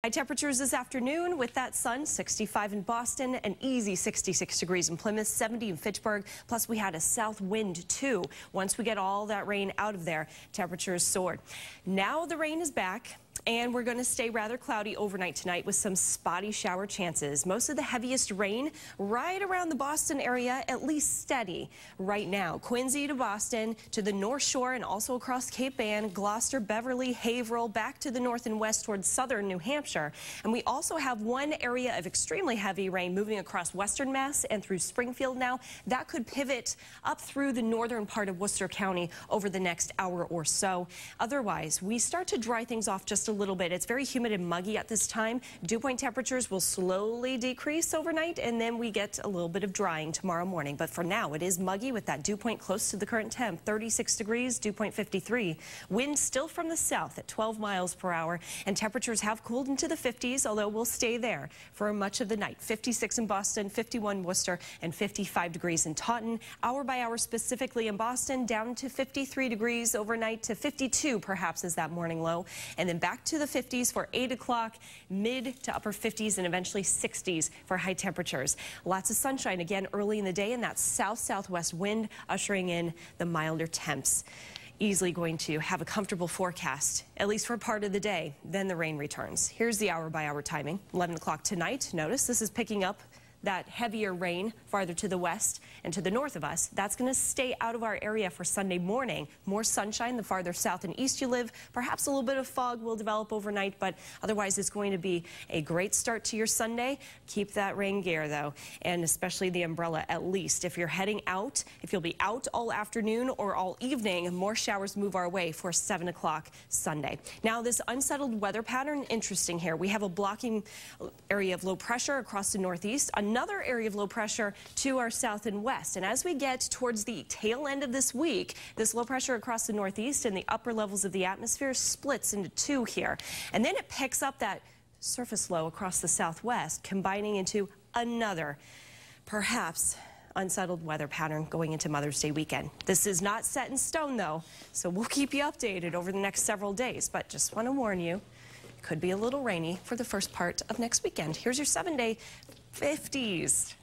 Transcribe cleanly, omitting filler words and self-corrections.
High temperatures this afternoon with that sun, 65 in Boston, an easy 66 degrees in Plymouth, 70 in Fitchburg. Plus we had a south wind too. Once we get all that rain out of there, temperatures soared. Now the rain is back. And we're going to stay rather cloudy overnight tonight with some spotty shower chances. Most of the heaviest rain right around the Boston area, at least steady right now. Quincy to Boston, to the North Shore, and also across Cape Ann, Gloucester, Beverly, Haverhill, back to the north and west towards southern New Hampshire. And we also have one area of extremely heavy rain moving across western Mass and through Springfield now. That could pivot up through the northern part of Worcester County over the next hour or so. Otherwise, we start to dry things off just a little bit. It's very humid and muggy at this time. Dew point temperatures will slowly decrease overnight, and then we get a little bit of drying tomorrow morning. But for now, it is muggy with that dew point close to the current temp, 36 degrees, dew point 53. Wind still from the south at 12 miles per hour, and temperatures have cooled into the 50s, although we'll stay there for much of the night. 56 in Boston, 51 Worcester, and 55 degrees in Taunton. Hour by hour specifically in Boston, down to 53 degrees overnight to 52 perhaps is that morning low, and then back to the 50s for 8 o'clock, mid to upper 50s, and eventually 60s for high temperatures. Lots of sunshine again early in the day, and that south-southwest wind ushering in the milder temps. Easily going to have a comfortable forecast, at least for part of the day. Then the rain returns. Here's the hour-by-hour timing. 11 o'clock tonight. Notice this is picking up that heavier rain farther to the west and to the north of us. That's going to stay out of our area for Sunday morning. More sunshine the farther south and east you live. Perhaps a little bit of fog will develop overnight, but otherwise it's going to be a great start to your Sunday. Keep that rain gear though, and especially the umbrella at least. If you're heading out, if you'll be out all afternoon or all evening, more showers move our way for 7 o'clock Sunday. Now this unsettled weather pattern, interesting here. We have a blocking area of low pressure across the northeast. Another area of low pressure to our south and west. And as we get towards the tail end of this week, this low pressure across the northeast and the upper levels of the atmosphere splits into two here. And then it picks up that surface low across the southwest, combining into another, perhaps unsettled weather pattern going into Mother's Day weekend. This is not set in stone though, so we'll keep you updated over the next several days, but just want to warn you, it could be a little rainy for the first part of next weekend. Here's your 7-day 50s.